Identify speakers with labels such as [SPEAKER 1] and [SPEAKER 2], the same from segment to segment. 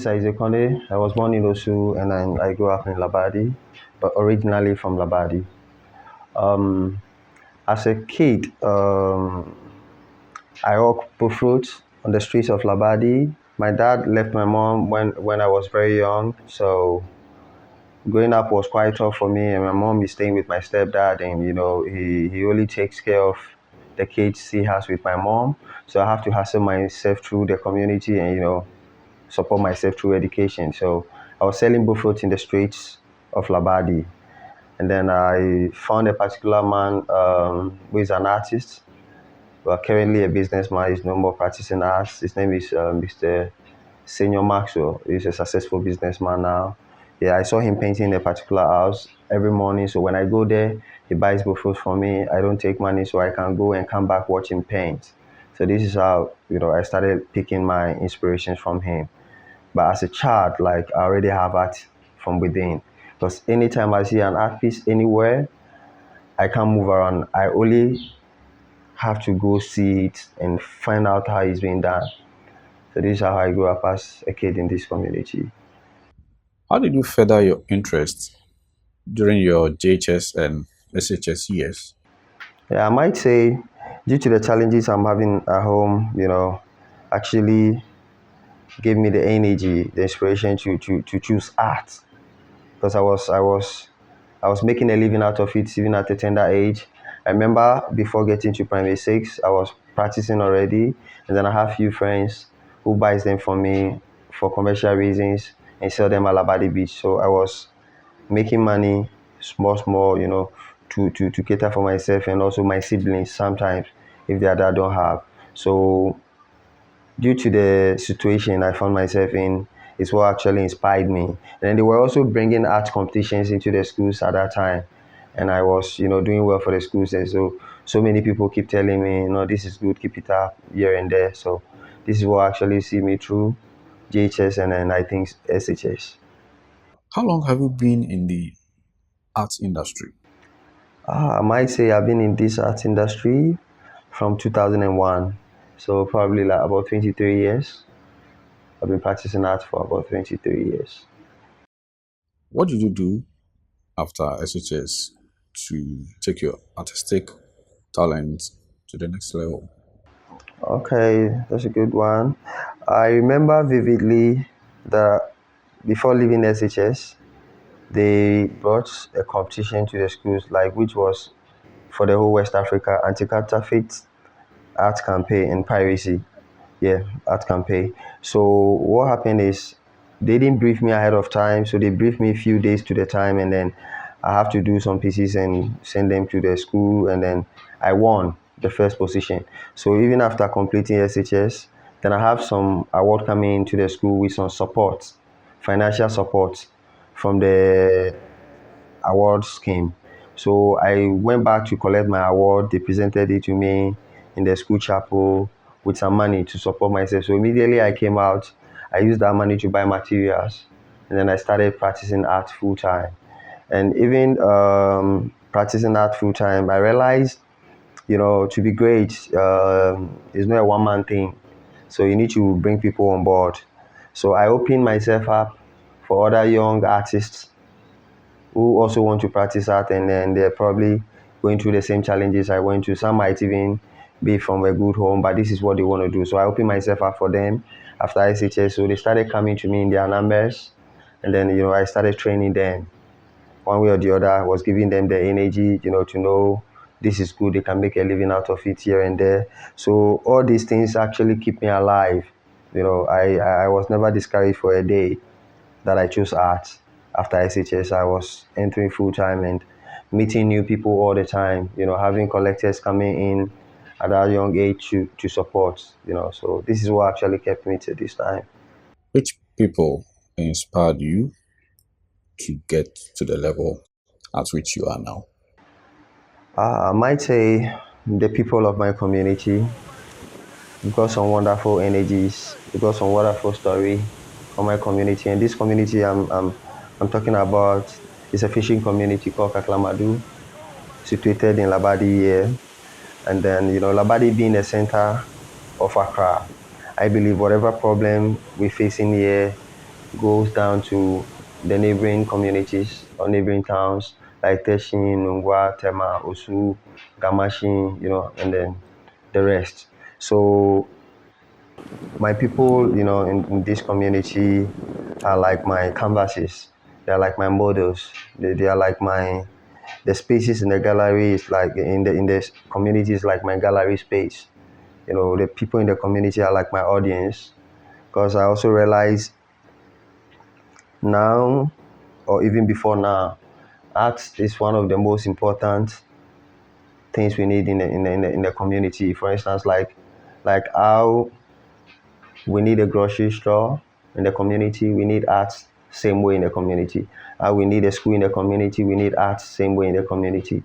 [SPEAKER 1] is Isaac Konney. I was born in Osu and I grew up in Labadi, but originally from Labadi. Um, as a kid, I walked fruits on the streets of Labadi. My dad left my mom when I was very young, so growing up was quite tough for me. And my mom is staying with my stepdad, and he only takes care of the kids he has with my mom. So I have to hustle myself through the community and support myself through education. So I was selling bullfruit in the streets of Labadi. And then I found a particular man who is an artist, but currently a businessman. He's no more practicing arts. His name is Mr. Senior Maxwell. He's a successful businessman now. Yeah, I saw him painting a particular house every morning. So when I go there, he buys bullfruit for me. I don't take money, so I can go and come back watching paint. So this is how I started picking my inspirations from him. But as a child, like I already have art from within. Because anytime I see an art piece anywhere, I can't move around. I only have to go see it and find out how it's being done. So this is how I grew up as a kid in this community.
[SPEAKER 2] How did you further your interest during your JHS and SHS years?
[SPEAKER 1] Yeah, I might say due to the challenges I'm having at home, actually gave me the energy, the inspiration to choose art. Because I was making a living out of it even at a tender age. I remember before getting to primary six, I was practicing already, and then I have few friends who buys them for me for commercial reasons and sell them at Labadi Beach. So I was making money, small, small, to cater for myself and also my siblings sometimes if their dad don't have. So due to the situation I found myself in, is what actually inspired me. And then they were also bringing art competitions into the schools at that time, and I was, doing well for the schools. And so many people keep telling me, this is good, keep it up here and there. So this is what actually see me through JHS and then I think SHS.
[SPEAKER 2] How long have you been in the arts industry?
[SPEAKER 1] I might say I've been in this art industry from 2001, so probably like about 23 years. I've been practicing art for about 23 years.
[SPEAKER 2] What did you do after SHS to take your artistic talent to the next level?
[SPEAKER 1] Okay, that's a good one. I remember vividly that before leaving SHS, they brought a competition to the schools, like which was for the whole West Africa anti-counterfeit art campaign and piracy. Yeah, art campaign. So what happened is they didn't brief me ahead of time, so they briefed me a few days to the time, and then I have to do some pieces and send them to the school, and then I won the first position. So even after completing SHS, then I have some award coming into the school with some support, financial support from the award scheme. So I went back to collect my award. They presented it to me in the school chapel with some money to support myself. So immediately I came out, I used that money to buy materials, and then I started practicing art full time. And even practicing art full time, I realized, to be great, it's not a one man thing. So you need to bring people on board. So I opened myself up for other young artists who also want to practice art, and then they're probably going through the same challenges I went through. Some might even be from a good home, but this is what they want to do. So I opened myself up for them after SHS. So they started coming to me in their numbers, and then I started training them one way or the other. I was giving them the energy, to know this is good. They can make a living out of it here and there. So all these things actually keep me alive. I was never discouraged for a day that I chose art. After SHS, I was entering full time and meeting new people all the time, having collectors coming in at that young age to support, So this is what actually kept me to this time.
[SPEAKER 2] Which people inspired you to get to the level at which you are now?
[SPEAKER 1] I might say the people of my community. We've got some wonderful energies. We've got some wonderful story from my community. And this community I'm talking about is a fishing community called Kaklamadu, situated in Labadi here. And then, Labadi being the center of Accra, I believe whatever problem we're facing here, goes down to the neighboring communities or neighboring towns like Teshin, Nungwa, Tema, Osu, Gamashin, and then the rest. So my people, in this community are like my canvases. They're like my models. They are like the spaces in the gallery is like in the community is like my gallery space. The people in the community are like my audience. Because I also realize now, or even before now, art is one of the most important things we need in the community. For instance, like how we need a grocery store in the community, we need art same way in the community. How we need a school in the community, we need art same way in the community.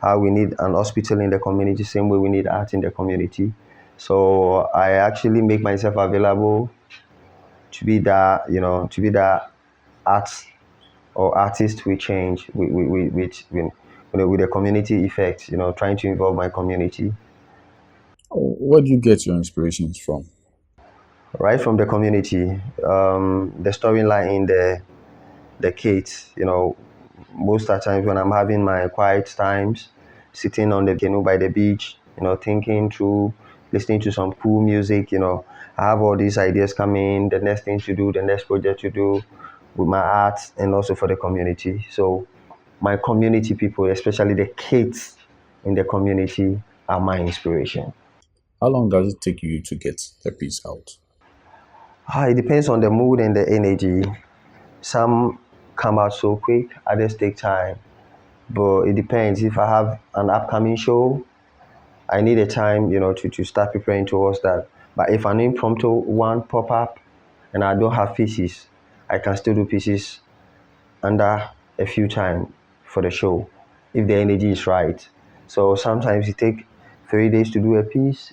[SPEAKER 1] How we need an hospital in the community, same way we need art in the community. So I actually make myself available to be that art or artist we change with the community effect, trying to involve my community.
[SPEAKER 2] Where do you get your inspirations from?
[SPEAKER 1] Right from the community, the storyline in the kids, most of the times when I'm having my quiet times, sitting on the canoe by the beach, thinking through, listening to some cool music, I have all these ideas coming, the next thing to do, the next project to do with my art and also for the community. So my community people, especially the kids in the community, are my inspiration.
[SPEAKER 2] How long does it take you to get the piece out?
[SPEAKER 1] It depends on the mood and the energy. Some come out so quick, others take time. But it depends. If I have an upcoming show, I need a time, to start preparing towards that. But if an impromptu one pop up and I don't have pieces, I can still do pieces under a few time for the show if the energy is right. So sometimes it take 3 days to do a piece.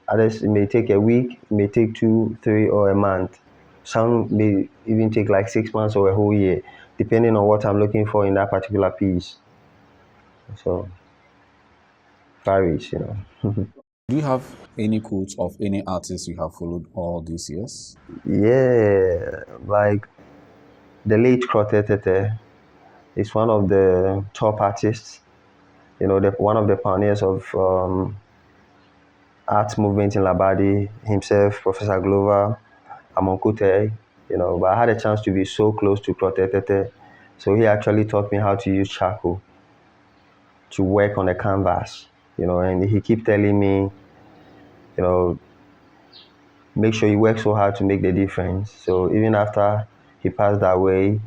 [SPEAKER 1] Others it may take a week, it may take 2, 3, or a month. Some may even take like 6 months or a whole year, depending on what I'm looking for in that particular piece. So varies.
[SPEAKER 2] Do you have any quotes of any artist you have followed all these years?
[SPEAKER 1] Yeah, like the late Krotetete is one of the top artists. One of the pioneers of art movement in Labadi himself, Professor Glover, Amonkute. But I had a chance to be so close to Krotetete, so he actually taught me how to use charcoal to work on a canvas. And he keep telling me, you know, make sure you work so hard to make the difference. So even after he passed that way,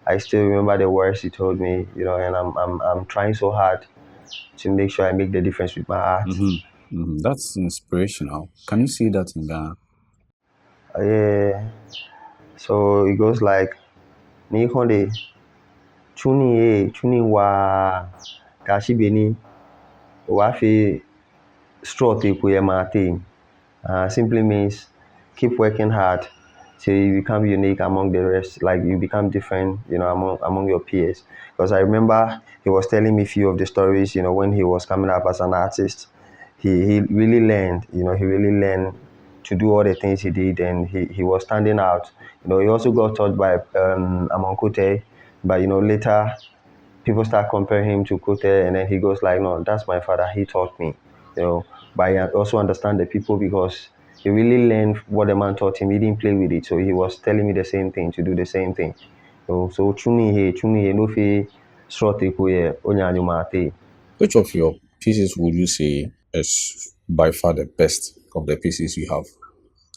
[SPEAKER 1] I still remember the words he told me, and I'm trying so hard to make sure I make the difference with my art.
[SPEAKER 2] That's inspirational. Can you see that in Ghana?
[SPEAKER 1] Yeah. So it goes like, ni konde chuni wa gashi beni wafi straw te mate. Simply means keep working hard till you become unique among the rest, like you become different, among your peers. Because I remember he was telling me a few of the stories, when he was coming up as an artist. He really learned, to do all the things he did, and he was standing out. He also got taught by Amonkute, but later people start comparing him to Kote, and then he goes like, no, that's my father. He taught me, you know. But I also understand the people because he really learned what the man taught him. He didn't play with it, so he was telling me the same thing to do the same thing. So chuni he no fi srote kuye onyanyumate.
[SPEAKER 2] Which of your pieces would you say is by far the best of the pieces you have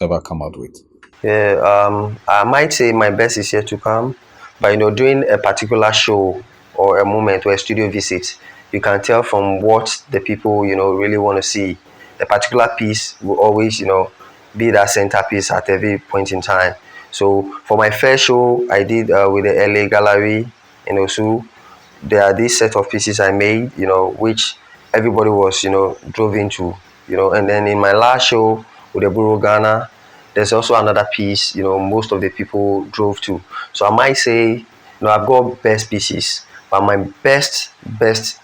[SPEAKER 2] ever come out with?
[SPEAKER 1] Yeah, I might say my best is yet to come, but during a particular show or a moment or a studio visit, you can tell from what the people really want to see. The particular piece will always be that centerpiece at every point in time. So for my first show, I did with the LA Gallery in Osu. There are this set of pieces I made, which everybody was, drove into, and then in my last show with the Buru Ghana, there's also another piece, most of the people drove to. So I might say, I've got best pieces, but my best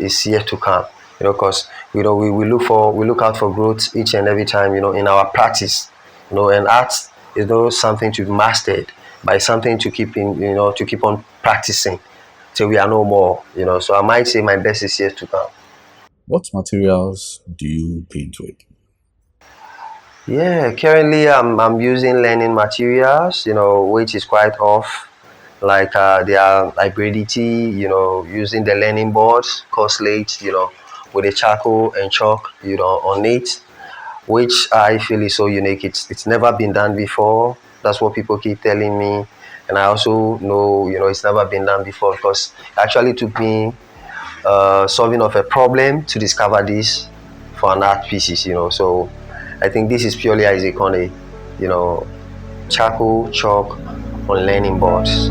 [SPEAKER 1] is yet to come, because, we look out for growth each and every time, in our practice, and art is not something to be mastered, but it's something to keep in, to keep on practicing till we are no more. So I might say my best is yet to come.
[SPEAKER 2] What materials do you paint with?
[SPEAKER 1] Yeah, currently I'm using learning materials, which is quite off. Like their hybridity, using the learning boards, slate, with a charcoal and chalk, on it, which I feel is so unique. It's never been done before. That's what people keep telling me, and I also know, it's never been done before because it actually took me solving of a problem to discover this for an art pieces. So I think this is purely Isaac Konney, you know, charcoal, chalk on learning boards.